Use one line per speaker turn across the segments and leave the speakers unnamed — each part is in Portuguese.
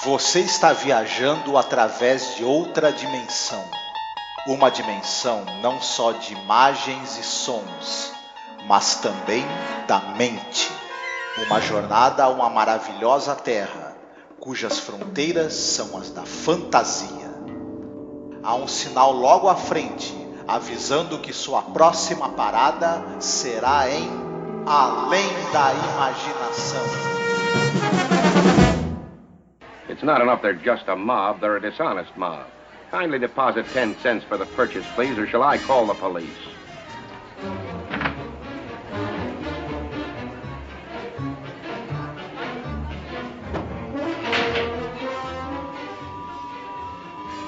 Você está viajando através de outra dimensão. Uma dimensão não só de imagens e sons, mas também da mente. Uma jornada a uma maravilhosa terra, cujas fronteiras são as da fantasia. Há um sinal logo à frente, avisando que sua próxima parada será em Além da Imaginação.
It's not enough they're just a mob, they're a dishonest mob. Kindly deposit 10 cents for the purchase, please, or shall I call the police?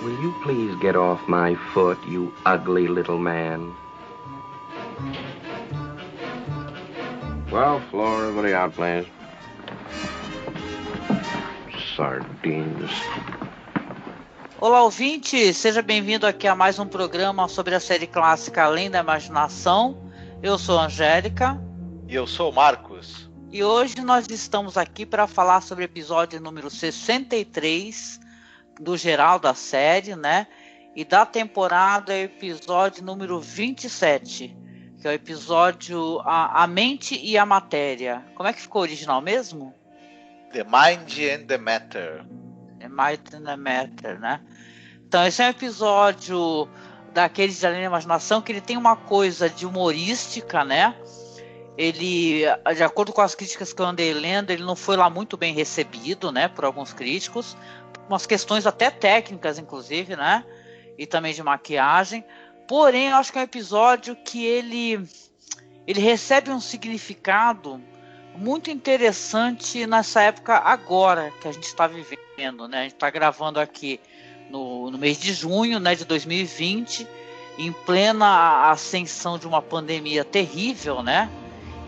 Will you please get off my foot, you ugly little man? Well, floor, everybody out, please. Sardines.
Olá, ouvinte! Seja bem-vindo aqui a mais um programa sobre a série clássica Além da Imaginação. Eu sou a Angélica.
E eu sou o Marcos.
E hoje nós estamos aqui para falar sobre o episódio número 63 do geral da série, né? E da temporada é o episódio número 27, que é o episódio A Mente e a Matéria. Como é que ficou o original mesmo?
The Mind and the Matter.
The Mind and the Matter, né? Então esse é um episódio daqueles de Além da Imaginação que ele tem uma coisa de humorística, né? Ele, de acordo com as críticas que eu andei lendo, ele não foi lá muito bem recebido, né? Por alguns críticos. Umas questões até técnicas, inclusive, né? E também de maquiagem. Porém, eu acho que é um episódio que ele recebe um significado muito interessante nessa época agora que a gente está vivendo, né? A gente está gravando aqui no mês de junho, né, de 2020, em plena ascensão de uma pandemia terrível, né?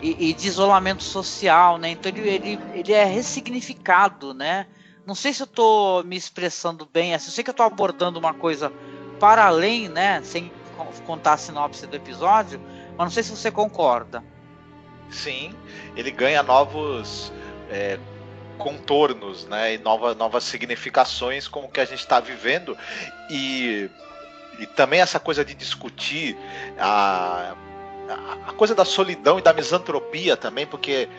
E de isolamento social, né? Então ele é ressignificado, né? Não sei se eu estou me expressando bem, eu sei que eu estou abordando uma coisa para além, né? Sem contar a sinopse do episódio, mas não sei se você concorda.
Sim, ele ganha novos contornos, né? E novas significações com o que a gente está vivendo. E também essa coisa de discutir a coisa da solidão e da misantropia também, porque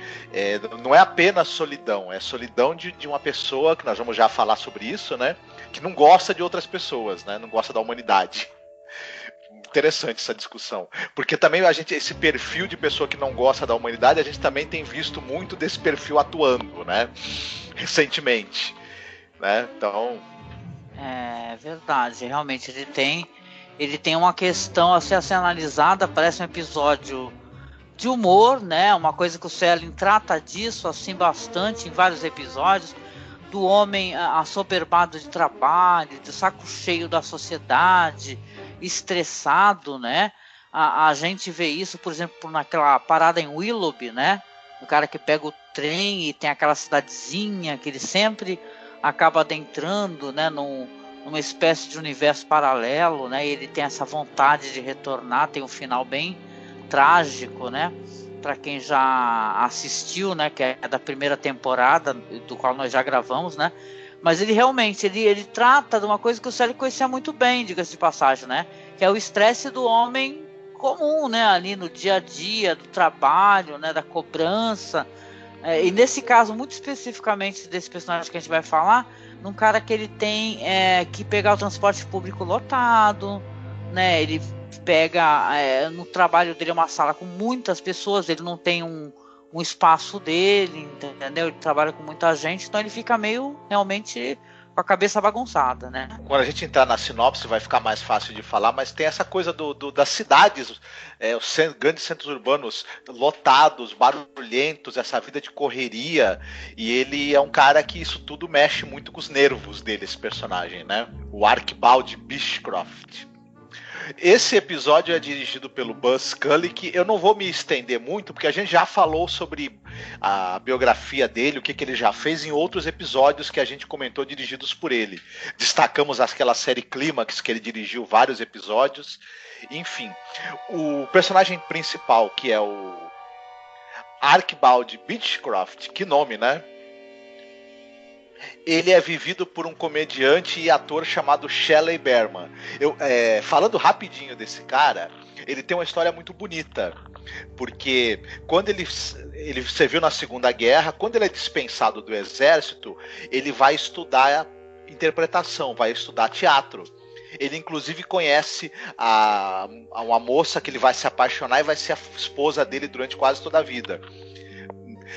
não é apenas solidão, é solidão de uma pessoa, que nós vamos já falar sobre isso, né? Que não gosta de outras pessoas, né? Não gosta da humanidade. Interessante essa discussão, porque também esse perfil de pessoa que não gosta da humanidade, a gente também tem visto muito desse perfil atuando, né? Recentemente, né? Então...
É verdade, realmente ele tem uma questão a ser analisada, parece um episódio de humor, né? Uma coisa que o Selin trata disso assim bastante em vários episódios, do homem assoberbado de trabalho, de saco cheio da sociedade, estressado, né? A gente vê isso, por exemplo, naquela parada em Willoughby, né? O cara que pega o trem e tem aquela cidadezinha que ele sempre acaba adentrando, né? Numa espécie de universo paralelo, né? E ele tem essa vontade de retornar, tem um final bem trágico, né? Para quem já assistiu, né? Que é da primeira temporada, do qual nós já gravamos, né? Mas ele realmente, ele trata de uma coisa que o Selin conhecia muito bem, diga-se de passagem, né? Que é o estresse do homem comum, né? Ali no dia a dia, do trabalho, né? Da cobrança. E nesse caso, muito especificamente desse personagem que a gente vai falar, num cara que ele tem que pegar o transporte público lotado, né? Ele pega, no trabalho dele, uma sala com muitas pessoas, ele não tem um espaço dele, entendeu? Ele trabalha com muita gente, então ele fica meio, realmente, com a cabeça bagunçada, né?
Quando a gente entrar na sinopse vai ficar mais fácil de falar, mas tem essa coisa das cidades, os grandes centros urbanos lotados, barulhentos, essa vida de correria, e ele é um cara que isso tudo mexe muito com os nervos dele, esse personagem, né? O Archibald Beechcroft. Esse episódio é dirigido pelo Buzz Scully, que eu não vou me estender muito, porque a gente já falou sobre a biografia dele, o que ele já fez em outros episódios que a gente comentou dirigidos por ele. Destacamos aquela série Clímax, que ele dirigiu vários episódios. Enfim, o personagem principal, que é o Archibald Beechcroft, que nome, né? ele é vivido por um comediante e ator chamado Shelley Berman. Falando rapidinho desse cara, ele tem uma história muito bonita, porque quando ele serviu na Segunda Guerra, quando ele é dispensado do exército, ele vai estudar interpretação, vai estudar teatro. Ele inclusive conhece uma moça que ele vai se apaixonar e vai ser a esposa dele durante quase toda a vida.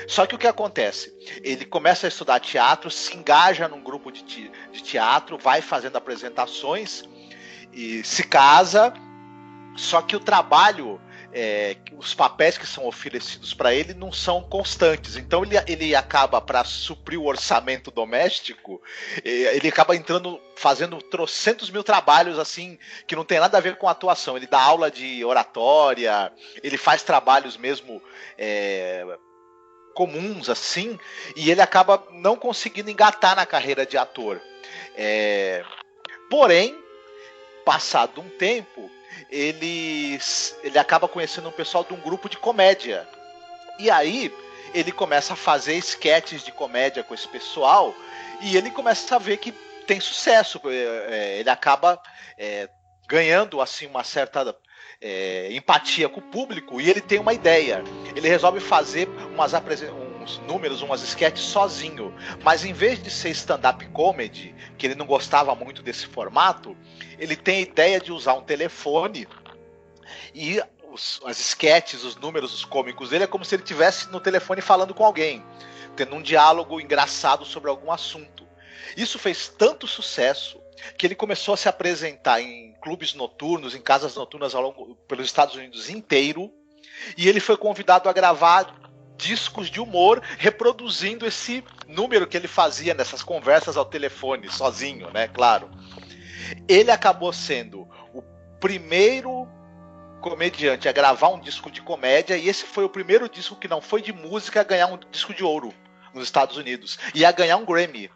Só que o que acontece? Ele começa a estudar teatro, se engaja num grupo de teatro, vai fazendo apresentações e se casa. Só que o trabalho, os papéis que são oferecidos para ele não são constantes. Então ele acaba, para suprir o orçamento doméstico, ele acaba fazendo trocentos mil trabalhos assim, que não tem nada a ver com atuação. Ele dá aula de oratória, ele faz trabalhos mesmo comuns assim, e ele acaba não conseguindo engatar na carreira de ator. Porém, passado um tempo, ele acaba conhecendo um pessoal de um grupo de comédia. E aí ele começa a fazer esquetes de comédia com esse pessoal e ele começa a ver que tem sucesso. Ele acaba ganhando assim uma certa empatia com o público e ele tem uma ideia. Ele resolve fazer uns números, umas sketches sozinho, mas em vez de ser stand-up comedy, que ele não gostava muito desse formato, ele tem a ideia de usar um telefone e as sketches, os números, os cômicos dele é como se ele estivesse no telefone falando com alguém, tendo um diálogo engraçado sobre algum assunto. Isso fez tanto sucesso que ele começou a se apresentar em clubes noturnos, em casas noturnas pelos Estados Unidos inteiro, e ele foi convidado a gravar discos de humor reproduzindo esse número que ele fazia nessas conversas ao telefone, sozinho, né? Claro. Ele acabou sendo o primeiro comediante a gravar um disco de comédia, e esse foi o primeiro disco que não foi de música a ganhar um disco de ouro nos Estados Unidos, e a ganhar um Grammy.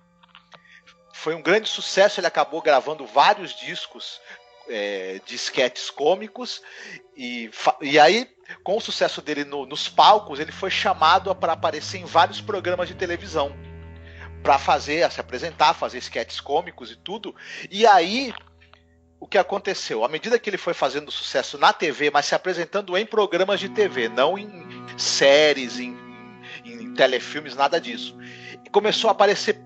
Foi um grande sucesso, ele acabou gravando vários discos de esquetes cômicos, e aí, com o sucesso dele nos palcos, ele foi chamado para aparecer em vários programas de televisão, para se apresentar, fazer esquetes cômicos e tudo. E aí, o que aconteceu? À medida que ele foi fazendo sucesso na TV, mas se apresentando em programas de TV, não em séries, em telefilmes, nada disso, começou a aparecer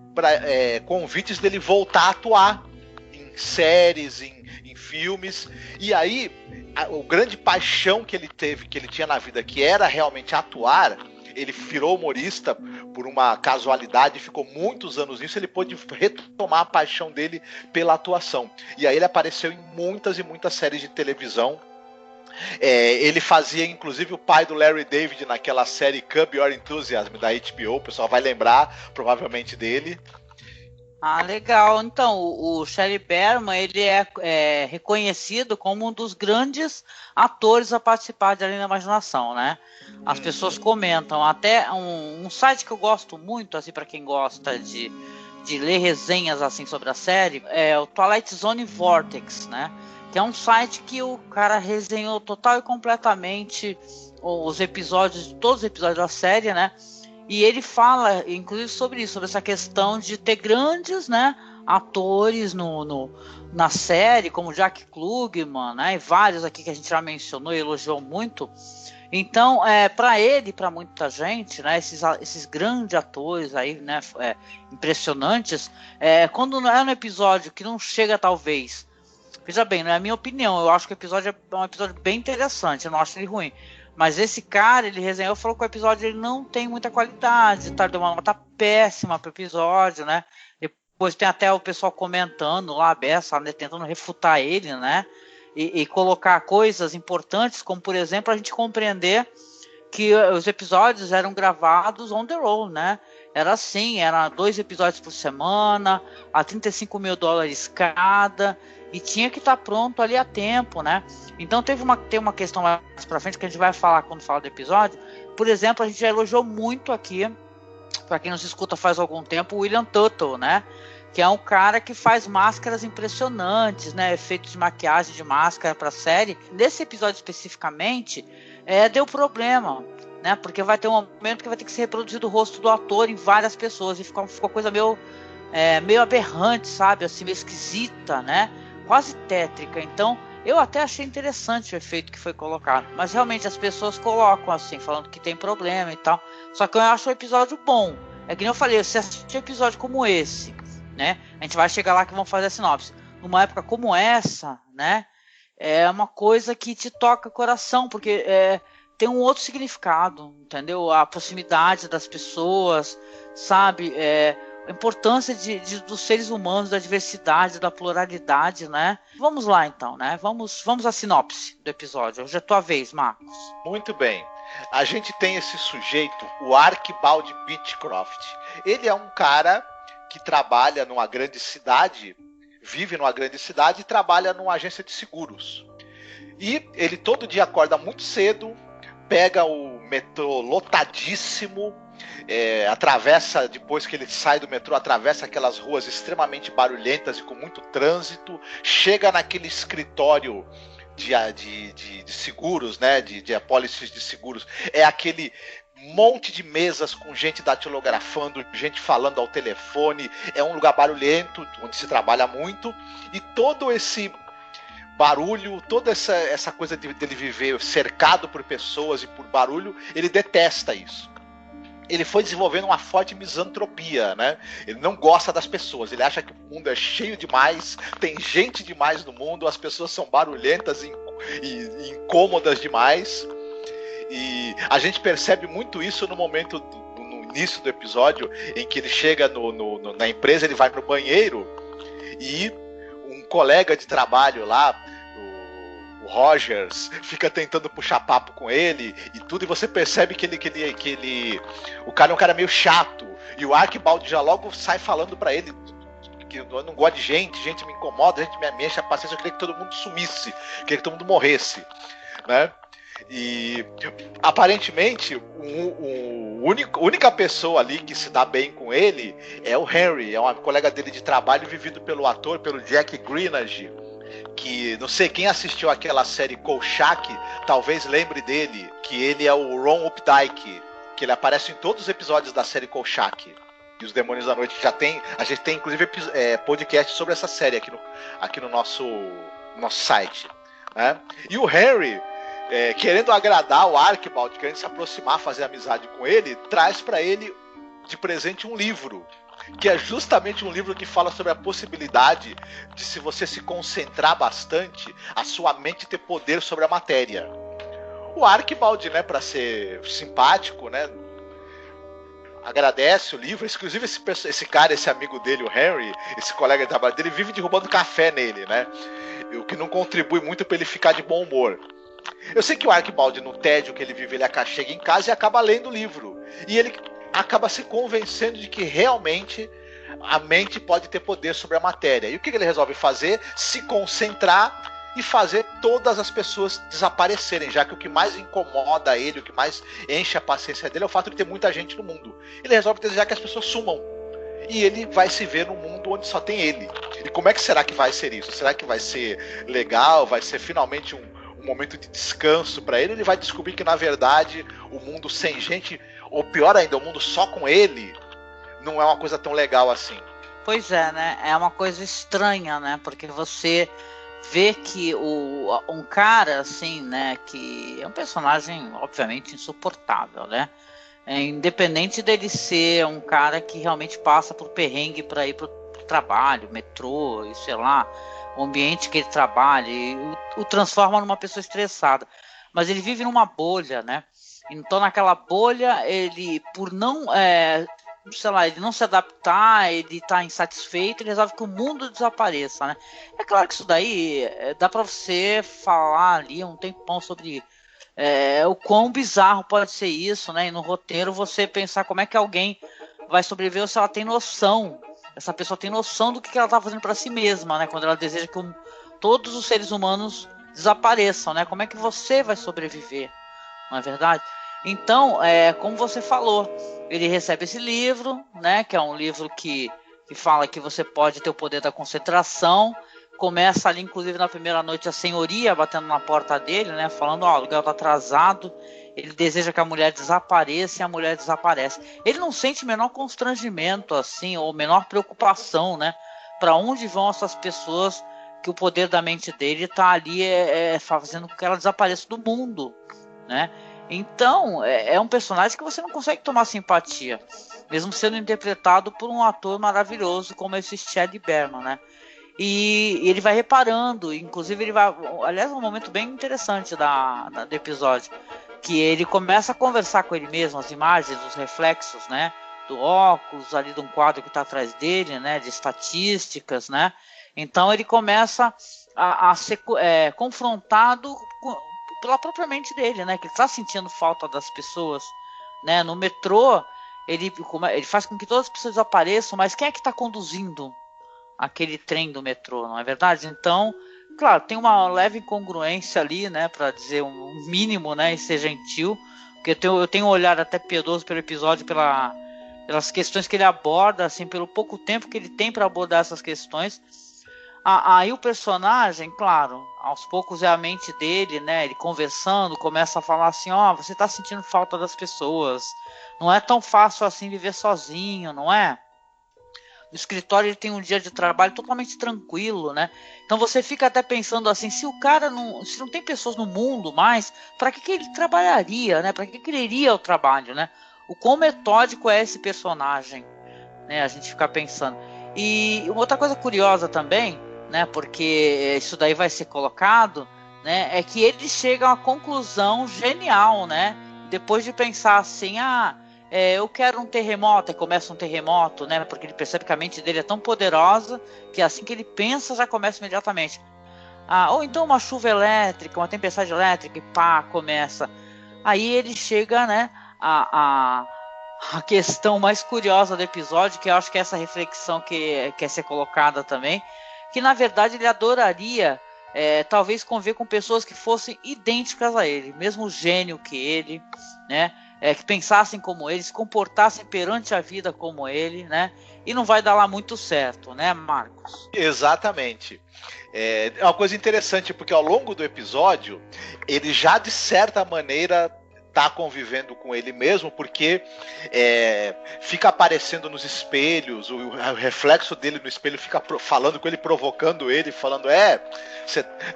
convites dele voltar a atuar em séries, em filmes. E aí, o grande paixão que ele tinha na vida, que era realmente atuar, ele virou humorista por uma casualidade, ficou muitos anos nisso, ele pôde retomar a paixão dele pela atuação. E aí ele apareceu em muitas e muitas séries de televisão. Ele fazia inclusive o pai do Larry David naquela série Curb Your Enthusiasm da HBO, o pessoal vai lembrar provavelmente dele.
Ah, legal. Então, o Shelley Berman, ele é reconhecido como um dos grandes atores a participar de Além da Imaginação, né? As pessoas comentam, até um site que eu gosto muito, assim, para quem gosta de ler resenhas assim sobre a série, é o Twilight Zone Vortex, né? Que é um site que o cara resenhou total e completamente todos os episódios da série, né? E ele fala, inclusive, sobre isso, sobre essa questão de ter grandes, né, atores na série, como Jack Klugman, né, e vários aqui que a gente já mencionou e elogiou muito. Então, para ele, para muita gente, né, esses grandes atores aí, né, impressionantes, quando é um episódio que não chega, talvez, veja bem, não é a minha opinião, eu acho que o episódio é um episódio bem interessante, eu não acho ele ruim. Mas esse cara, ele resenhou, falou que o episódio ele não tem muita qualidade, tá? Deu uma nota péssima pro episódio, né? Depois tem até o pessoal comentando lá, a Bessa, né, tentando refutar ele, né? E colocar coisas importantes, como, por exemplo, a gente compreender que os episódios eram gravados on the road, né? Era assim, era 2 episódios por semana, a $35 mil cada, e tinha que estar pronto ali a tempo, né? Então tem uma questão mais pra frente que a gente vai falar quando falar do episódio. Por exemplo, a gente já elogiou muito aqui, para quem nos escuta faz algum tempo, o William Tuttle, né? Que é um cara que faz máscaras impressionantes, né? Efeitos de maquiagem de máscara para série. Nesse episódio especificamente, deu problema, né? Porque vai ter um momento que vai ter que ser reproduzido o rosto do ator em várias pessoas e ficou coisa meio meio aberrante, sabe? Assim, meio esquisita, né? Quase tétrica. Então, eu até achei interessante o efeito que foi colocado. Mas realmente as pessoas colocam assim, falando que tem problema e tal. Só que eu acho o episódio bom. É que nem eu falei, se assistir um episódio como esse, né? A gente vai chegar lá que vão fazer a sinopse. Numa época como essa, né? É uma coisa que te toca o coração, porque tem um outro significado, entendeu? A proximidade das pessoas, sabe? A importância dos seres humanos, da diversidade, da pluralidade, né? Vamos lá então, né? Vamos à sinopse do episódio. Hoje é tua vez, Marcos.
Muito bem. A gente tem esse sujeito, o Archibald Beechcroft. Ele é um cara que trabalha numa grande cidade, vive numa grande cidade e trabalha numa agência de seguros. E ele todo dia acorda muito cedo, pega o metrô lotadíssimo, atravessa, depois que ele sai do metrô, atravessa aquelas ruas extremamente barulhentas e com muito trânsito, chega naquele escritório de seguros, né, de apólices de seguros, é aquele monte de mesas com gente datilografando, gente falando ao telefone, é um lugar barulhento, onde se trabalha muito, e todo esse barulho, toda essa coisa dele viver cercado por pessoas e por barulho, ele detesta isso. Ele foi desenvolvendo uma forte misantropia, né? Ele não gosta das pessoas, ele acha que o mundo é cheio demais, tem gente demais no mundo, as pessoas são barulhentas e incômodas demais. E a gente percebe muito isso no momento, no início do episódio, em que ele chega na empresa, ele vai no banheiro e um colega de trabalho lá, o Rogers, fica tentando puxar papo com ele e tudo, e você percebe que o cara é um cara meio chato, e o Archibald já logo sai falando pra ele que eu não gosto de gente me incomoda, gente me enche a paciência, eu queria que todo mundo sumisse, eu queria que todo mundo morresse, né? E aparentemente a única pessoa ali que se dá bem com ele é o Henry, é uma colega dele de trabalho, vivido pelo ator, pelo Jack Grenage, que não sei quem assistiu aquela série Kolchak, talvez lembre dele, que ele é o Ron Updike, que ele aparece em todos os episódios da série Kolchak. E os Demônios da Noite a gente tem inclusive podcast sobre essa série aqui no nosso site, né? E o Henry, querendo agradar o Archibald, querendo se aproximar, fazer amizade com ele, traz para ele de presente um livro, que é justamente um livro que fala sobre a possibilidade de, se você se concentrar bastante, a sua mente ter poder sobre a matéria. O Archibald, né, para ser simpático, né, agradece o livro. Inclusive esse cara, esse amigo dele, o Henry, esse colega de trabalho dele, vive derrubando café nele, né, o que não contribui muito para ele ficar de bom humor. Eu sei que o Archibald, no tédio que ele vive, ele chega em casa e acaba lendo o livro. E ele acaba se convencendo de que realmente a mente pode ter poder sobre a matéria. E o que ele resolve fazer? Se concentrar e fazer todas as pessoas desaparecerem, já que o que mais incomoda ele, o que mais enche a paciência dele é o fato de ter muita gente no mundo. Ele resolve desejar que as pessoas sumam. E ele vai se ver num mundo onde só tem ele. E como é que será que vai ser isso? Será que vai ser legal? Vai ser finalmente um momento de descanso para ele? Ele vai descobrir que, na verdade, o mundo sem gente, ou pior ainda, o mundo só com ele, não é uma coisa tão legal assim.
Pois é, né? É uma coisa estranha, né? Porque você vê que um cara, assim, né? Que é um personagem, obviamente, insuportável, né? Independente dele ser um cara que realmente passa por perrengue para ir pro trabalho, metrô, e sei lá, o ambiente que ele trabalha, e o transforma numa pessoa estressada. Mas ele vive numa bolha, né? Então, naquela bolha, ele, por não, sei lá, ele não se adaptar, ele tá insatisfeito, ele resolve que o mundo desapareça, né? É claro que isso daí dá pra você falar ali um tempão sobre o quão bizarro pode ser isso, né? E no roteiro você pensar como é que alguém vai sobreviver ou se ela tem noção. Essa pessoa tem noção do que ela tá fazendo pra si mesma, né? Quando ela deseja que todos os seres humanos desapareçam, né? Como é que você vai sobreviver? Não é verdade? Então, como você falou, ele recebe esse livro, né? Que é um livro que fala que você pode ter o poder da concentração. começa ali, inclusive na primeira noite, a senhoria batendo na porta dele, né? Falando, ó, o aluguel tá atrasado. Ele deseja que a mulher desapareça e a mulher desaparece. Ele não sente menor constrangimento, assim, ou menor preocupação, né? Para onde vão essas pessoas que o poder da mente dele tá ali fazendo com que ela desapareça do mundo, né? Então, é um personagem que você não consegue tomar simpatia, mesmo sendo interpretado por um ator maravilhoso como esse Chad Berman, né? E ele vai reparando, inclusive ele vai... Aliás, é um momento bem interessante do episódio, que ele começa a conversar com ele mesmo, as imagens, os reflexos, né? Do óculos, ali de um quadro que está atrás dele, né? De estatísticas, né? Então ele começa a ser confrontado pela própria mente dele, né? Que ele está sentindo falta das pessoas, né? No metrô, ele faz com que todas as pessoas apareçam, mas quem é que está conduzindo aquele trem do metrô, não é verdade? Então, claro, tem uma leve incongruência ali, né, para dizer um mínimo, né, e ser gentil, porque eu tenho um olhar até piedoso pelo episódio, pelas questões que ele aborda, assim, pelo pouco tempo que ele tem para abordar essas questões. Aí o personagem, claro, aos poucos é a mente dele, né, ele conversando, começa a falar assim, ó, você tá sentindo falta das pessoas, não é tão fácil assim viver sozinho, não é? No escritório ele tem um dia de trabalho totalmente tranquilo, né? Então você fica até pensando assim, se não tem pessoas no mundo mais, para que ele trabalharia, né? Para que ele iria ao trabalho, né? O quão metódico é esse personagem, né? A gente fica pensando. E outra coisa curiosa também, né? Porque isso daí vai ser colocado, né? É que ele chega a uma conclusão genial, né? Depois de pensar assim, eu quero um terremoto, e começa um terremoto, né? Porque ele percebe que a mente dele é tão poderosa que assim que ele pensa já começa imediatamente. Ou então uma chuva elétrica, uma tempestade elétrica e pá, começa. Aí ele chega, né? A questão mais curiosa do episódio, que eu acho que é essa reflexão que quer ser colocada também, que na verdade ele adoraria talvez conviver com pessoas que fossem idênticas a ele, mesmo gênio que ele, né? Que pensassem como ele, se comportassem perante a vida como ele, né? E não vai dar lá muito certo, né, Marcos?
Exatamente. É uma coisa interessante, porque ao longo do episódio, ele já de certa maneira tá convivendo com ele mesmo, porque fica aparecendo nos espelhos, o reflexo dele no espelho fica falando com ele, provocando ele, falando,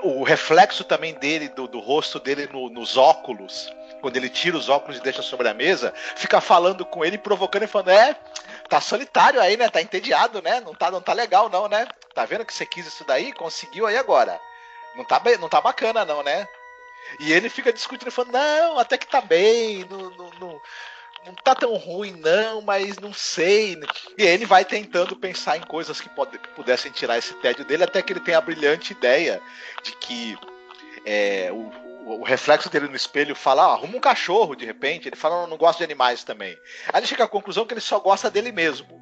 o reflexo também dele, do rosto dele nos óculos, quando ele tira os óculos e deixa sobre a mesa, fica falando com ele, provocando e falando, tá solitário aí, né? Tá entediado, né? Não tá legal não, né? Tá vendo que você quis isso daí? Conseguiu aí agora. Não tá bacana não, né? E ele fica discutindo, falando, não, até que tá bem, não tá tão ruim não, mas não sei. E aí ele vai tentando pensar em coisas que pudessem tirar esse tédio dele, até que ele tem a brilhante ideia de que o reflexo dele no espelho fala, arruma um cachorro, de repente. Ele fala, não gosto de animais também. Aí ele chega à conclusão que ele só gosta dele mesmo.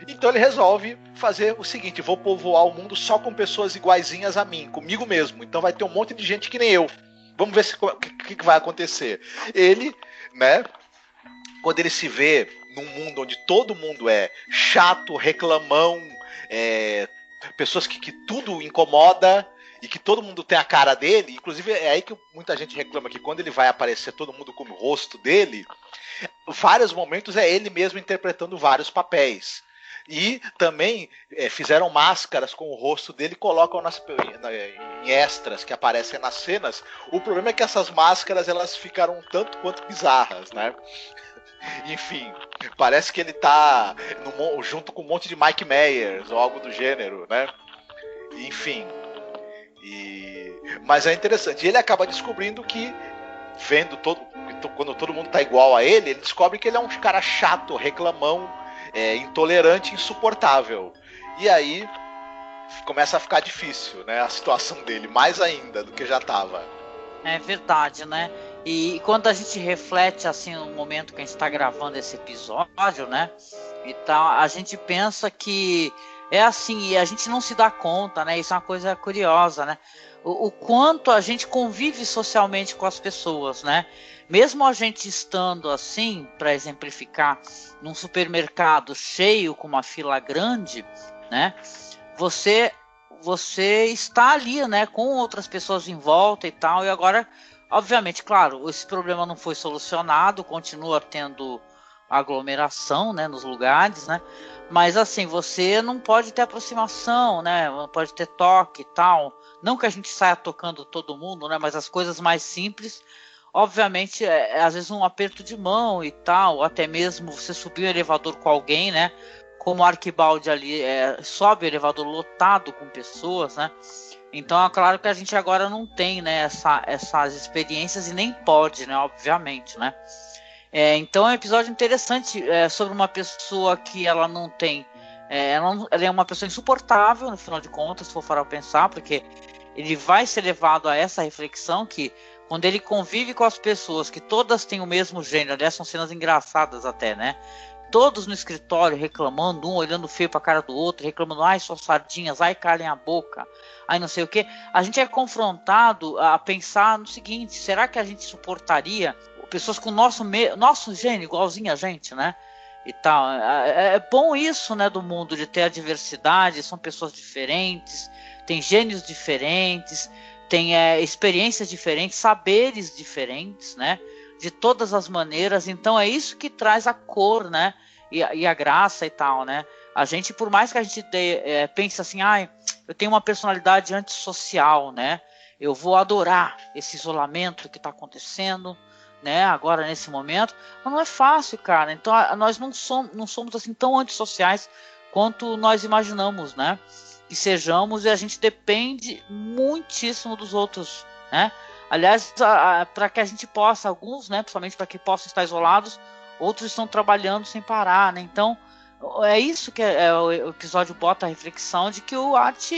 Então ele resolve fazer o seguinte, vou povoar o mundo só com pessoas iguaizinhas a mim, comigo mesmo. Então vai ter um monte de gente que nem eu. Vamos ver o que vai acontecer. Ele, né, quando ele se vê num mundo onde todo mundo é chato, reclamão, pessoas que tudo incomoda e que todo mundo tem a cara dele, inclusive é aí que muita gente reclama que quando ele vai aparecer todo mundo como o rosto dele, vários momentos é ele mesmo interpretando vários papéis. E também fizeram máscaras com o rosto dele e colocam em extras que aparecem nas cenas. O problema é que essas máscaras elas ficaram um tanto quanto bizarras, né? Enfim, parece que ele tá junto com um monte de Mike Myers ou algo do gênero, né? Enfim. Mas é interessante. E ele acaba descobrindo que, quando todo mundo tá igual a ele descobre que ele é um cara chato, reclamão, intolerante, insuportável. E aí começa a ficar difícil, né, a situação dele, mais ainda do que já estava.
É verdade, né? E quando a gente reflete assim no momento que a gente está gravando esse episódio, né? Então a gente pensa que é assim, e a gente não se dá conta, né? Isso é uma coisa curiosa, né? O quanto a gente convive socialmente com as pessoas, né? Mesmo a gente estando assim, para exemplificar, num supermercado cheio com uma fila grande, né? Você você está ali, né, com outras pessoas em volta e tal, e agora, obviamente, claro, esse problema não foi solucionado, continua tendo aglomeração, né, nos lugares, né, mas assim, você não pode ter aproximação, né, não pode ter toque e tal, não que a gente saia tocando todo mundo, né, mas as coisas mais simples, obviamente, às vezes um aperto de mão e tal, ou até mesmo você subir o elevador com alguém, né, como o Arquibaldi ali sobe o elevador lotado com pessoas, né? Então é claro que a gente agora não tem, né, essas experiências e nem pode, né? Obviamente, né? Então é um episódio interessante sobre uma pessoa que ela não tem, ela é uma pessoa insuportável, no final de contas, se for parar pra pensar, porque ele vai ser levado a essa reflexão que quando ele convive com as pessoas que todas têm o mesmo gênero, aliás, são cenas engraçadas até, né? Todos no escritório reclamando, um olhando feio pra cara do outro, reclamando, ai, suas sardinhas, ai, calem a boca, ai, não sei o que. A gente é confrontado a pensar no seguinte, será que a gente suportaria pessoas com nosso gênio, igualzinho a gente, né? E tal. É bom isso, né, do mundo, de ter a diversidade, são pessoas diferentes, tem gênios diferentes, tem experiências diferentes, saberes diferentes, né? De todas as maneiras, então é isso que traz a cor, né, e a graça e tal, né, a gente, por mais que a gente pense assim, eu tenho uma personalidade antissocial, né, eu vou adorar esse isolamento que está acontecendo, né, agora nesse momento, mas não é fácil, cara, então nós não somos assim tão antissociais quanto nós imaginamos, né, que sejamos, e a gente depende muitíssimo dos outros, né. Aliás, para que a gente possa, alguns, né, principalmente para que possam estar isolados, outros estão trabalhando sem parar, né? Então, é isso que o episódio bota a reflexão de que o Art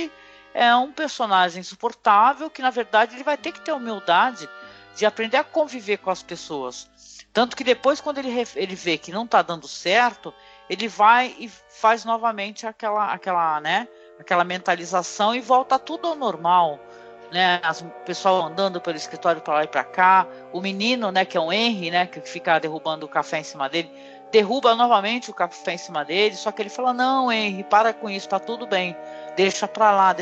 é um personagem insuportável, que na verdade ele vai ter que ter humildade de aprender a conviver com as pessoas. Tanto que depois, quando ele vê que não está dando certo, ele vai e faz novamente aquela mentalização e volta tudo ao normal. Né, o pessoal andando pelo escritório para lá e para cá, o menino, né, que é o Henry, né, que fica derrubando o café em cima dele, derruba novamente o café em cima dele, só que ele fala, não, Henry, para com isso, tá tudo bem, deixa pra lá,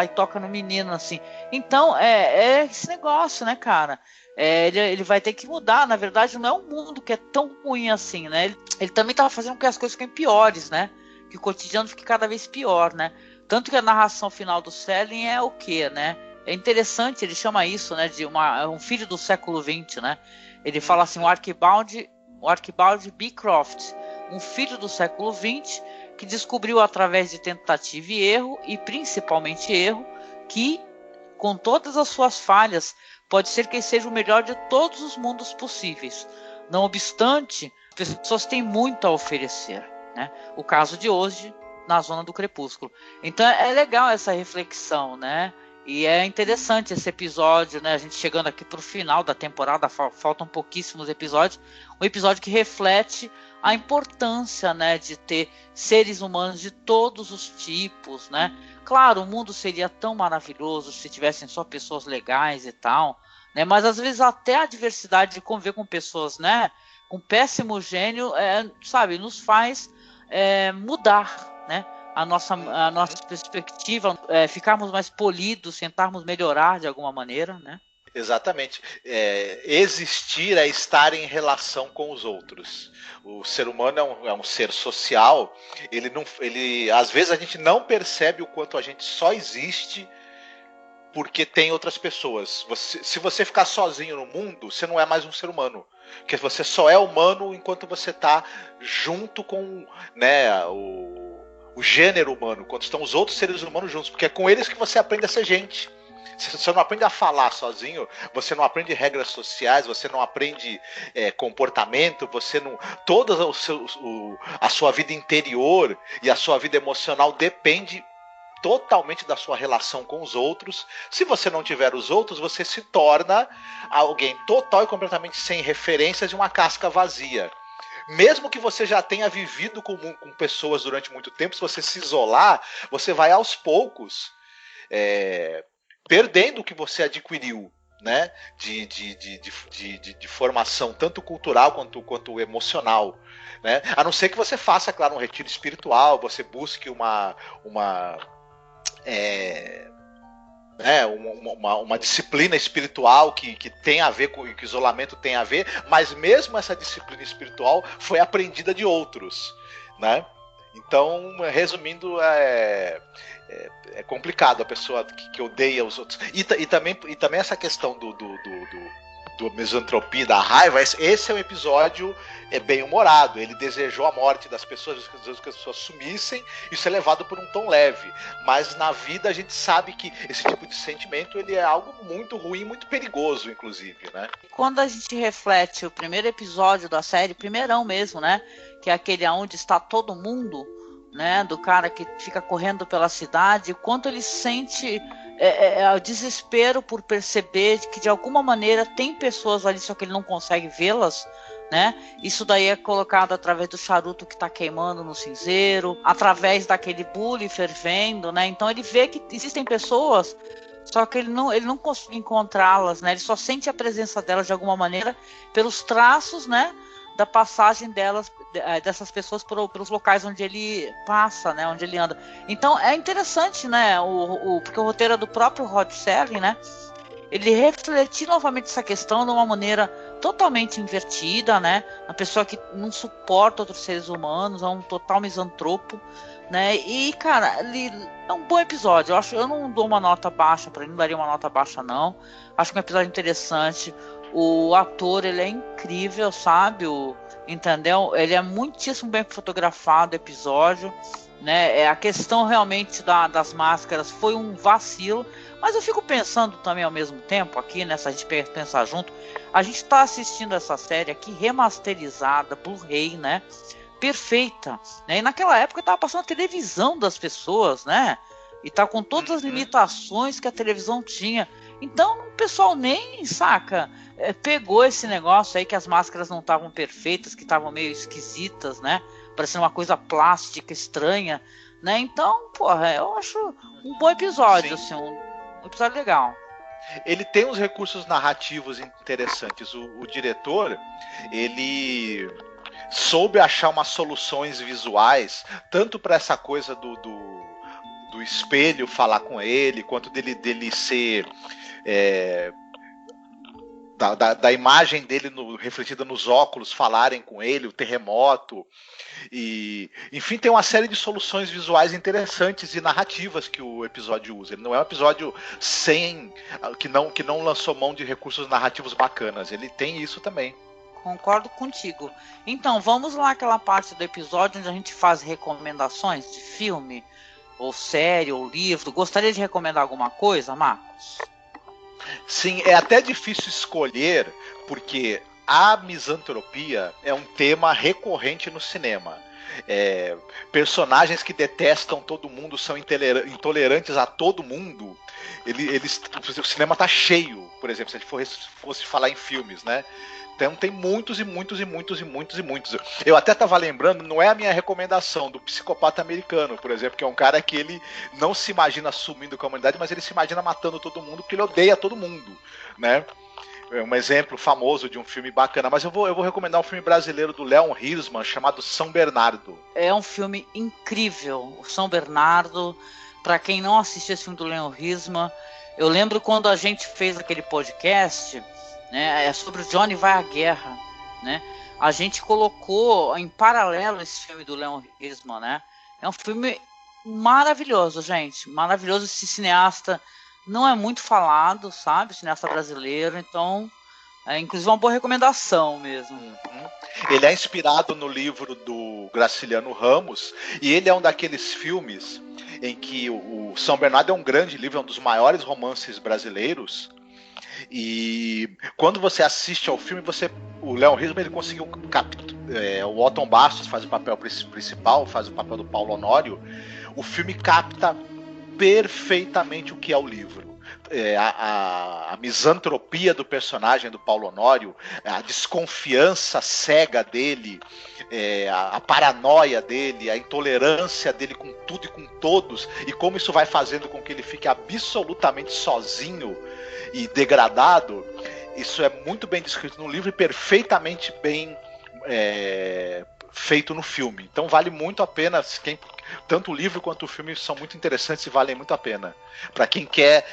e toca no menino, assim. Então, é esse negócio, né, cara, ele vai ter que mudar, na verdade, não é um mundo que é tão ruim assim, né, ele também tá fazendo com que as coisas fiquem piores, né, que o cotidiano fique cada vez pior, né, tanto que a narração final do Selling é o quê, né. É interessante, ele chama isso, né, de um filho do século XX, né? Ele fala assim, o Arquibaldi Beecroft, um filho do século XX que descobriu através de tentativa e erro, e principalmente erro, que, com todas as suas falhas, pode ser que ele seja o melhor de todos os mundos possíveis. Não obstante, as pessoas têm muito a oferecer, né? O caso de hoje, na Zona do Crepúsculo. Então é legal essa reflexão, né? E é interessante esse episódio, né? A gente chegando aqui pro final da temporada, faltam pouquíssimos episódios. Um episódio que reflete a importância, né, de ter seres humanos de todos os tipos, né? Claro, o mundo seria tão maravilhoso se tivessem só pessoas legais e tal, né? Mas às vezes até a diversidade de conviver com pessoas, né, com péssimo gênio, sabe, nos faz mudar, né? A nossa perspectiva, ficarmos mais polidos, tentarmos melhorar de alguma maneira, né?
Exatamente. Existir é estar em relação com os outros. O ser humano é um ser social. Às vezes a gente não percebe o quanto a gente só existe porque tem outras pessoas. Se você ficar sozinho no mundo, você não é mais um ser humano. Porque você só é humano enquanto você está junto com, né, o gênero humano, quando estão os outros seres humanos juntos, porque é com eles que você aprende a ser gente. Você não aprende a falar sozinho, você não aprende regras sociais, você não aprende comportamento, você não. Toda a sua vida interior e a sua vida emocional depende totalmente da sua relação com os outros. Se você não tiver os outros, você se torna alguém total e completamente sem referências e uma casca vazia. Mesmo que você já tenha vivido com pessoas durante muito tempo, se você se isolar, você vai aos poucos perdendo o que você adquiriu, né? De formação, tanto cultural quanto emocional. Né? A não ser que você faça, claro, um retiro espiritual, você busque uma uma disciplina espiritual que tem a ver com que o isolamento tem a ver, mas mesmo essa disciplina espiritual foi aprendida de outros, né? Então, resumindo, é complicado a pessoa que odeia os outros. E também essa questão do misantropia, da raiva, esse é um episódio bem humorado. Ele desejou a morte das pessoas, que as pessoas sumissem. Isso é levado por um tom leve, mas na vida a gente sabe que esse tipo de sentimento ele é algo muito ruim, muito perigoso, inclusive, né?
Quando a gente reflete o primeiro episódio da série, primeirão mesmo, né, que é aquele onde está todo mundo, né, do cara que fica correndo pela cidade, quanto ele sente o desespero por perceber que de alguma maneira tem pessoas ali, só que ele não consegue vê-las, né? Isso daí é colocado através do charuto que está queimando no cinzeiro, através daquele bule fervendo, né? Então ele vê que existem pessoas, só que ele não consegue encontrá-las, né? Ele só sente a presença delas de alguma maneira pelos traços, né, da passagem dessas pessoas pelos locais onde ele passa, né, onde ele anda. Então é interessante, né, porque o roteiro é do próprio Rod Serling, né, ele refletir novamente essa questão de uma maneira totalmente invertida, né, uma pessoa que não suporta outros seres humanos, é um total misantropo, né, e cara, ele é um bom episódio. Eu não dou uma nota baixa para ele, não daria uma nota baixa não, acho que é um episódio interessante. O ator, ele é incrível, sabe? Entendeu? Ele é muitíssimo bem fotografado, o episódio, né? A questão realmente das máscaras foi um vacilo, mas eu fico pensando também ao mesmo tempo aqui, né? Se a gente pensar junto, a gente está assistindo essa série aqui remasterizada, Blu-ray, né? Perfeita, né? E naquela época estava passando a televisão das pessoas, né? E tá com todas as limitações que a televisão tinha. Então o pessoal nem saca, pegou esse negócio aí que as máscaras não estavam perfeitas, que estavam meio esquisitas, né? Parecendo uma coisa plástica, estranha, né? Então, porra, eu acho um bom episódio, assim, um episódio legal.
Ele tem uns recursos narrativos interessantes. O diretor, ele soube achar umas soluções visuais, tanto para essa coisa do espelho falar com ele, quanto dele ser da imagem dele refletida nos óculos falarem com ele, o terremoto, e enfim, tem uma série de soluções visuais interessantes e narrativas que o episódio usa. Ele não é um episódio que não lançou mão de recursos narrativos bacanas, ele tem isso também.
Concordo contigo. Então, vamos lá àquela parte do episódio onde a gente faz recomendações de filme, ou série, ou livro. Gostaria de recomendar alguma coisa, Marcos?
Sim, é até difícil escolher, porque a misantropia é um tema recorrente no cinema. Personagens que detestam todo mundo, são intolerantes a todo mundo. O cinema tá cheio, por exemplo, se a gente fosse falar em filmes, né? Então tem muitos. Eu até estava lembrando, não é a minha recomendação, do Psicopata Americano, por exemplo, que é um cara que ele não se imagina sumindo com a humanidade, mas ele se imagina matando todo mundo, porque ele odeia todo mundo, né? É um exemplo famoso de um filme bacana, mas eu vou recomendar um filme brasileiro do Leon Hirschman chamado São Bernardo.
É um filme incrível, o São Bernardo. Para quem não assistiu esse filme do Leon Hirschman, eu lembro quando a gente fez aquele podcast, né, sobre o Johnny Vai à Guerra, né? A gente colocou em paralelo esse filme do Leon Hirschman, né? É um filme maravilhoso, gente, maravilhoso. Esse cineasta não é muito falado, sabe? Cineasta brasileiro, então inclusive uma boa recomendação mesmo.
Ele é inspirado no livro do Graciliano Ramos, e ele é um daqueles filmes em que o São Bernardo é um grande livro, é um dos maiores romances brasileiros. E quando você assiste ao filme, o Leon Hirschman, ele conseguiu o Otton Bastos faz o papel principal, faz o papel do Paulo Honório. O filme capta perfeitamente o que é o livro. A misantropia do personagem do Paulo Honório, a desconfiança cega dele, a paranoia dele, a intolerância dele com tudo e com todos, e como isso vai fazendo com que ele fique absolutamente sozinho e degradado. Isso é muito bem descrito no livro e perfeitamente bem feito no filme. Então vale muito a pena, Tanto o livro quanto o filme são muito interessantes e valem muito a pena. Para quem quer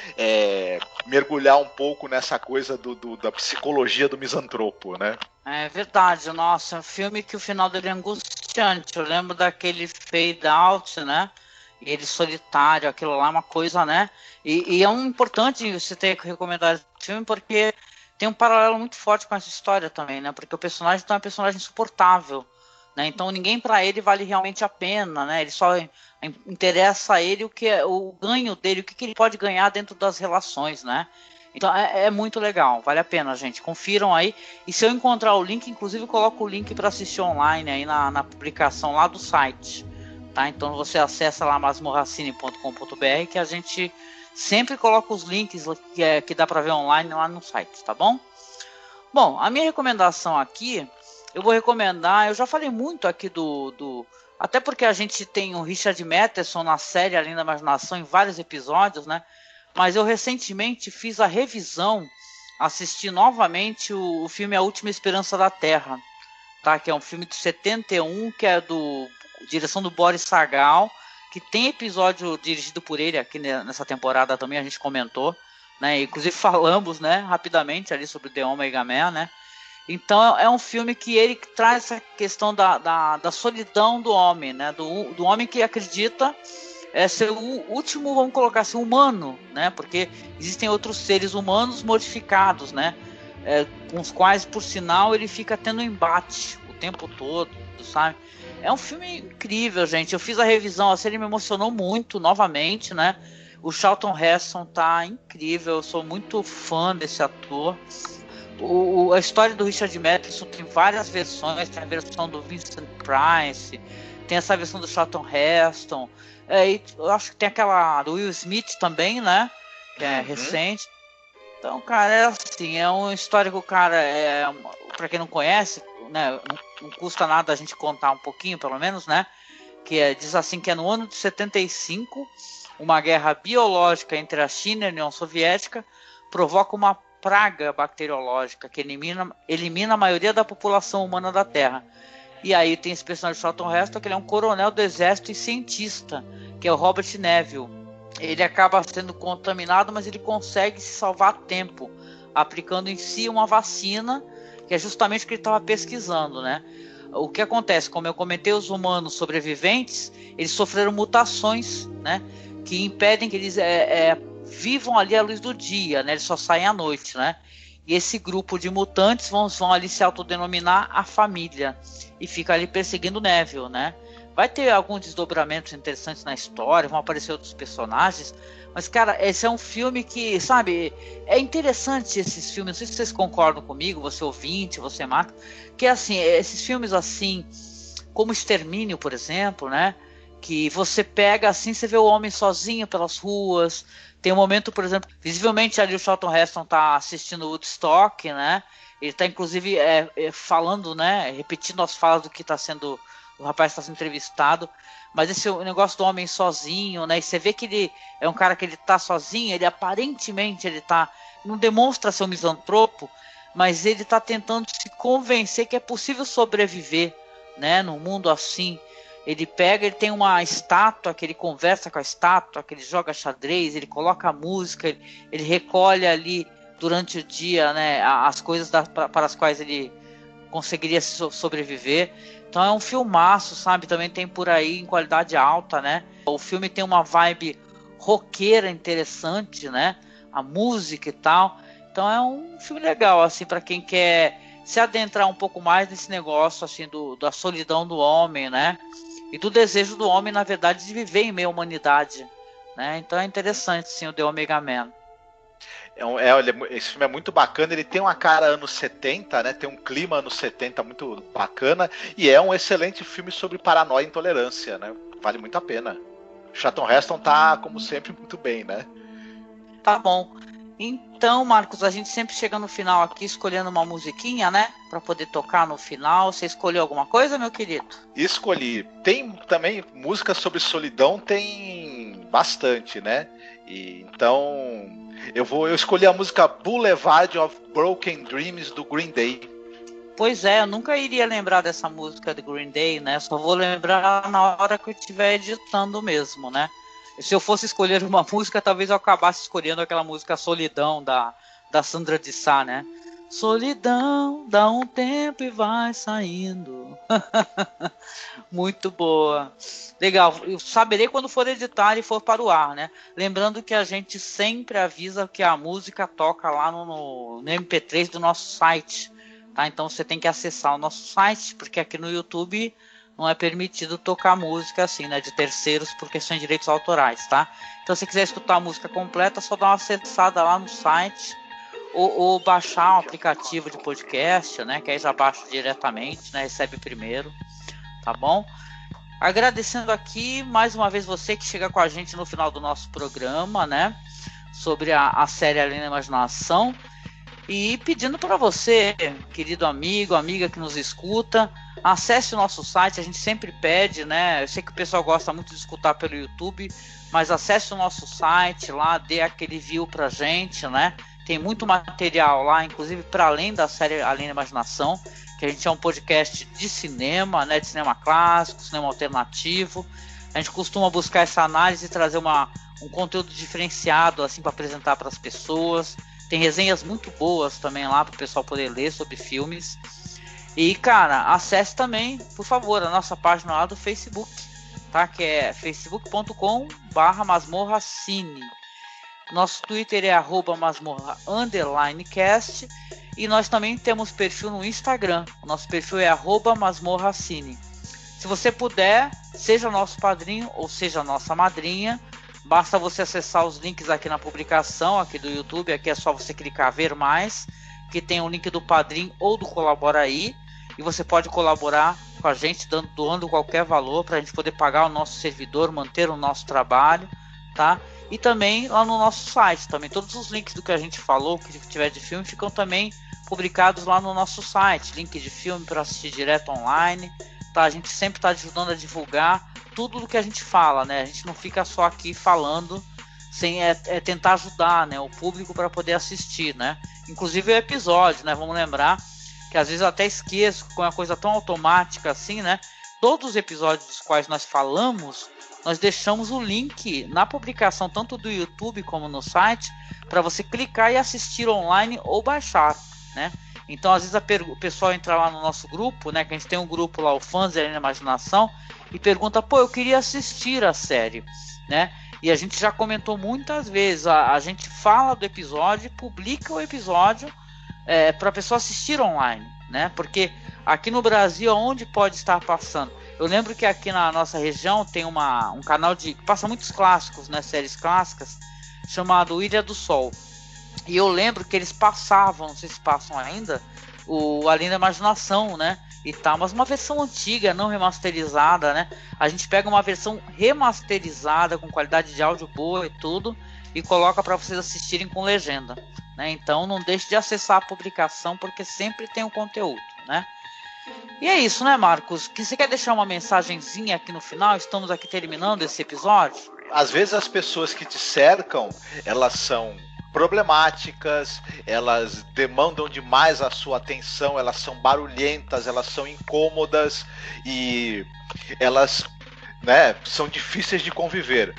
mergulhar um pouco nessa coisa da psicologia do misantropo, né?
É verdade, nossa, é um filme que o final dele é angustiante. Eu lembro daquele Fade Out, né? E ele solitário, aquilo lá é uma coisa, né? E é importante você ter que recomendar esse filme porque tem um paralelo muito forte com essa história também, né? Porque o personagem então, é um personagem insuportável, né? Então ninguém para ele vale realmente a pena, né? Ele só interessa a ele o ganho dele, o que ele pode ganhar dentro das relações, né? Então é muito legal, vale a pena, gente. Confiram aí. E se eu encontrar o link, inclusive eu coloco o link para assistir online aí na publicação lá do site. Tá? Então você acessa lá masmorracine.com.br que a gente sempre coloca os links que dá para ver online lá no site, tá bom? Bom, a minha recomendação aqui, eu vou recomendar, eu já falei muito aqui até porque a gente tem o Richard Matheson na série Além da Imaginação em vários episódios, né? Mas eu recentemente fiz a revisão, assisti novamente o filme A Última Esperança da Terra, tá? Que é um filme de 71, que é direção do Boris Sagal, que tem episódio dirigido por ele aqui nessa temporada também, a gente comentou, né? Inclusive falamos, né, rapidamente ali sobre The Omega Man, né? Então é um filme que ele traz essa questão da solidão do homem, né? Do homem que acredita ser o último, vamos colocar assim, humano, né? Porque existem outros seres humanos modificados, né? Com os quais, por sinal, ele fica tendo embate o tempo todo, sabe? É um filme incrível, gente. Eu fiz a revisão, assim, ele me emocionou muito, novamente, né? O Charlton Heston tá incrível, eu sou muito fã desse ator. A história do Richard Matheson tem várias versões, tem a versão do Vincent Price, tem essa versão do Charlton Heston, e eu acho que tem aquela do Will Smith também, né? Que é recente. Então, cara, é assim, é uma história que o cara, pra quem não conhece, né, não custa nada a gente contar um pouquinho, pelo menos, né? Diz assim que é no ano de 75, uma guerra biológica entre a China e a União Soviética provoca uma praga bacteriológica que elimina a maioria da população humana da Terra. E aí tem esse personagem Charlton Heston, que ele é um coronel do exército e cientista, que é o Robert Neville. Ele acaba sendo contaminado, mas ele consegue se salvar a tempo, aplicando em si uma vacina, que é justamente o que ele estava pesquisando, né? O que acontece, como eu comentei, os humanos sobreviventes, eles sofreram mutações, né? Que impedem que eles vivam ali à luz do dia, né? Eles só saem à noite, né? E esse grupo de mutantes vão ali se autodenominar a família e fica ali perseguindo o Neville, né? Vai ter alguns desdobramentos interessantes na história, vão aparecer outros personagens, mas, cara, esse é um filme que, sabe, é interessante esses filmes, não sei se vocês concordam comigo, você ouvinte, você Marco, que assim, esses filmes assim, como Extermínio, por exemplo, né? Que você pega assim, você vê o homem sozinho pelas ruas. Tem um momento, por exemplo, visivelmente ali o Charlton Heston tá assistindo Woodstock, né? Ele tá inclusive falando, né? Repetindo as falas do que tá sendo, o rapaz está sendo entrevistado. Mas esse negócio do homem sozinho, né? E você vê que ele é um cara que ele tá sozinho, ele aparentemente ele tá, não demonstra ser um misantropo, mas ele tá tentando se convencer que é possível sobreviver, né? Num mundo assim. Ele tem uma estátua que ele conversa com a estátua, que ele joga xadrez, ele coloca música, ele recolhe ali durante o dia, né, as coisas para as quais ele conseguiria sobreviver. Então é um filmaço, sabe? Também tem por aí em qualidade alta, né? O filme tem uma vibe roqueira interessante, né? A música e tal. Então é um filme legal, assim, para quem quer se adentrar um pouco mais nesse negócio, assim, da solidão do homem, né? E do desejo do homem, na verdade, de viver em meio à humanidade, né? Então é interessante, sim, o The Omega Man.
Esse filme é muito bacana, ele tem uma cara anos 70, né? Tem um clima anos 70 muito bacana, e é um excelente filme sobre paranoia e intolerância, né? Vale muito a pena. Charlton Heston tá, como sempre, muito bem, né?
Tá bom. Então, Marcos, a gente sempre chega no final aqui escolhendo uma musiquinha, né? Pra poder tocar no final. Você escolheu alguma coisa, meu querido?
Escolhi. Tem também música sobre solidão, tem bastante, né? Então, eu escolhi a música Boulevard of Broken Dreams do Green Day.
Pois é, eu nunca iria lembrar dessa música do Green Day, né? Só vou lembrar na hora que eu estiver editando mesmo, né? Se eu fosse escolher uma música, talvez eu acabasse escolhendo aquela música Solidão, da Sandra de Sá, né? Solidão, dá um tempo e vai saindo. Muito boa. Legal, eu saberei quando for editar e for para o ar, né? Lembrando que a gente sempre avisa que a música toca lá no MP3 do nosso site, tá? Então você tem que acessar o nosso site, porque aqui no YouTube não é permitido tocar música assim, né? De terceiros por questões de direitos autorais, tá? Então se quiser escutar a música completa, só dá uma acessada lá no site ou baixar um aplicativo de podcast, né? Que aí já baixa diretamente, né? Recebe primeiro, tá bom? Agradecendo aqui mais uma vez você que chega com a gente no final do nosso programa, né? Sobre a série Além da Imaginação. E pedindo para você, querido amigo, amiga que nos escuta, acesse o nosso site, a gente sempre pede, né? Eu sei que o pessoal gosta muito de escutar pelo YouTube, mas acesse o nosso site lá, dê aquele view pra gente, né? Tem muito material lá, inclusive para além da série Além da Imaginação, que a gente é um podcast de cinema, né? De cinema clássico, cinema alternativo. A gente costuma buscar essa análise e trazer um conteúdo diferenciado assim para apresentar para as pessoas. Tem resenhas muito boas também lá para o pessoal poder ler sobre filmes. E, cara, acesse também, por favor, a nossa página lá do Facebook, tá? Que é facebook.com/masmorracine. Nosso Twitter é @masmorra_cast. E nós também temos perfil no Instagram. O nosso perfil é @masmorracine. Se você puder, seja nosso padrinho ou seja nossa madrinha. Basta você acessar os links aqui na publicação, aqui do YouTube. Aqui é só você clicar ver mais, que tem o link do Padrim ou do Colabora Aí. E você pode colaborar com a gente doando qualquer valor para a gente poder pagar o nosso servidor, manter o nosso trabalho, tá? E também lá no nosso site, também todos os links do que a gente falou, que tiver de filme, ficam também publicados lá no nosso site. Link de filme para assistir direto online, tá? A gente sempre está ajudando a divulgar tudo do que a gente fala, né? A gente não fica só aqui falando sem tentar ajudar, né, o público para poder assistir, né? Inclusive o episódio, né? Vamos lembrar que às vezes eu até esqueço, com uma coisa tão automática assim, né? Todos os episódios dos quais nós falamos, nós deixamos o link na publicação, tanto do YouTube como no site, para você clicar e assistir online ou baixar, né? Então, às vezes o pessoal entra lá no nosso grupo, né? Que a gente tem um grupo lá, o Fãs da Imaginação, e pergunta, pô, eu queria assistir a série, né? E a gente já comentou muitas vezes, a gente fala do episódio, publica o episódio para a pessoa assistir online, né? Porque aqui no Brasil, onde pode estar passando? Eu lembro que aqui na nossa região tem um canal que passa muitos clássicos, né? Séries clássicas, chamado Ilha do Sol. E eu lembro que eles passavam, não sei se passam ainda, o Além da Imaginação, né? E tal, mas uma versão antiga, não remasterizada, né? A gente pega uma versão remasterizada, com qualidade de áudio boa e tudo, e coloca para vocês assistirem com legenda, né? Então não deixe de acessar a publicação, porque sempre tem o conteúdo, né? E é isso, né, Marcos? Que você quer deixar uma mensagenzinha aqui no final? Estamos aqui terminando esse episódio.
Às vezes as pessoas que te cercam, elas são problemáticas, elas demandam demais a sua atenção, elas são barulhentas, elas são incômodas e elas, né, são difíceis de conviver.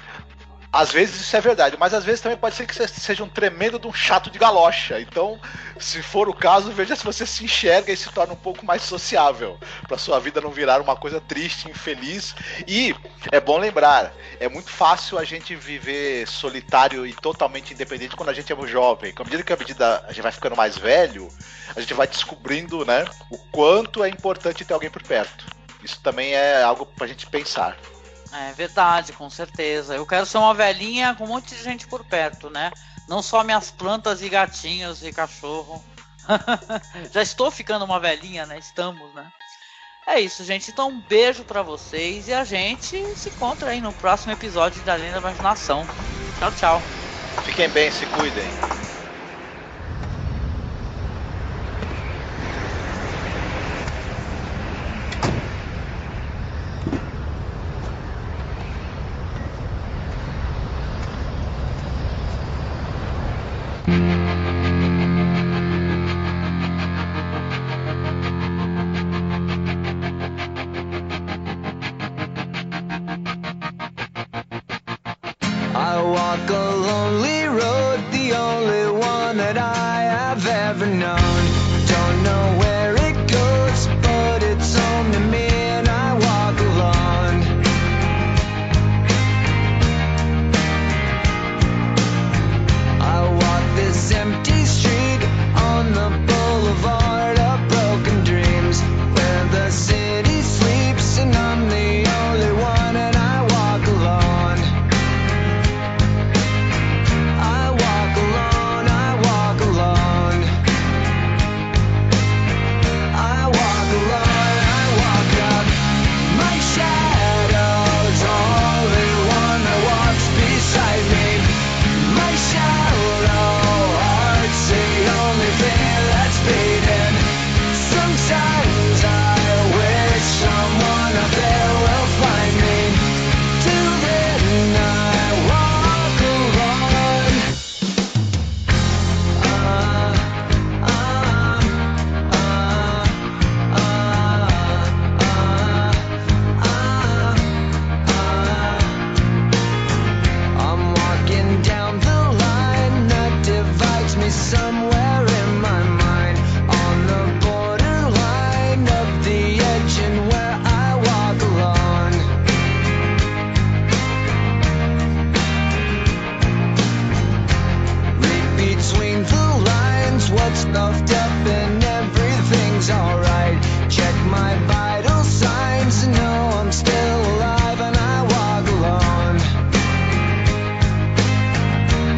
Às vezes isso é verdade, mas às vezes também pode ser que você seja um tremendo de um chato de galocha. Então, se for o caso, veja se você se enxerga e se torna um pouco mais sociável, para sua vida não virar uma coisa triste, infeliz. E é bom lembrar, é muito fácil a gente viver solitário e totalmente independente quando a gente é jovem. À medida que a gente vai ficando mais velho, a gente vai descobrindo, né, o quanto é importante ter alguém por perto. Isso também é algo pra gente pensar.
É verdade, com certeza. Eu quero ser uma velhinha com um monte de gente por perto, né? Não só minhas plantas e gatinhos e cachorro. Já estou ficando uma velhinha, né? Estamos, né? É isso, gente. Então um beijo pra vocês e a gente se encontra aí no próximo episódio da Além da Imaginação. Tchau, tchau.
Fiquem bem, se cuidem.
I walk a lonely road, the only one that I have ever known. Don't know where it goes, but it's home to me, and I walk alone. I walk this empty street on the boulevard of broken dreams, where the city sleeps and I'm the only one, and I walk alone. I walk alone, I walk alone. I walk alone, I walk up. My shadow's only one that walks beside me. My shallow heart's the only thing that's beating. Sometimes I wish someone up there will find me. Till then I walk alone. I'm walking down the line that divides me somewhere in my mind, on the borderline of the edge and where I walk alone. Read between the lines, what's stuffed up and everything's alright. Check my vital signs to know I'm still alive, and I walk alone.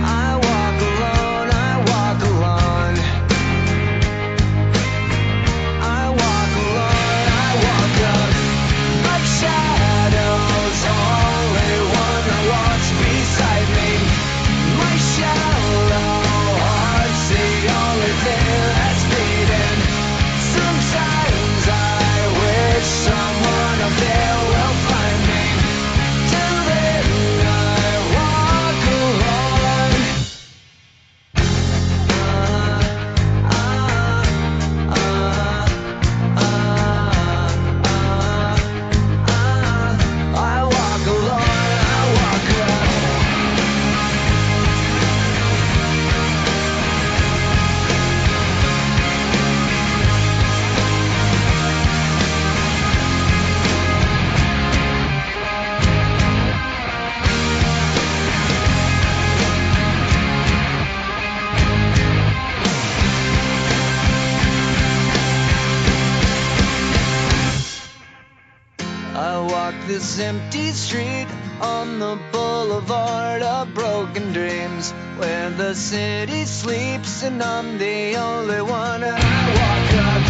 I walk alone, I walk alone. I walk alone, I walk up. My shadow's only one that walks beside me. My shallow heart's the only thing that's beating. Sometimes I wish someone up there will find me. Till then I walk alone. I walk alone, I walk alone. I walk this empty street on the boulevard of broken dreams, where the city sleeps and I'm the only one, and I walk up.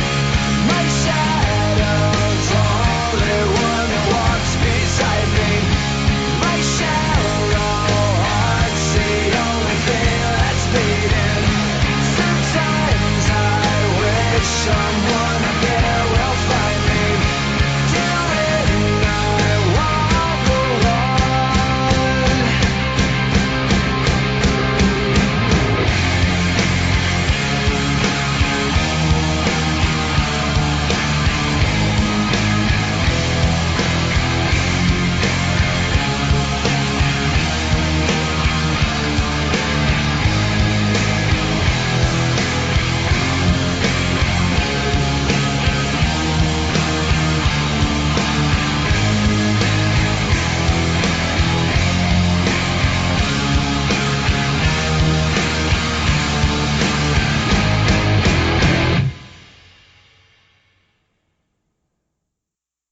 My shadow's only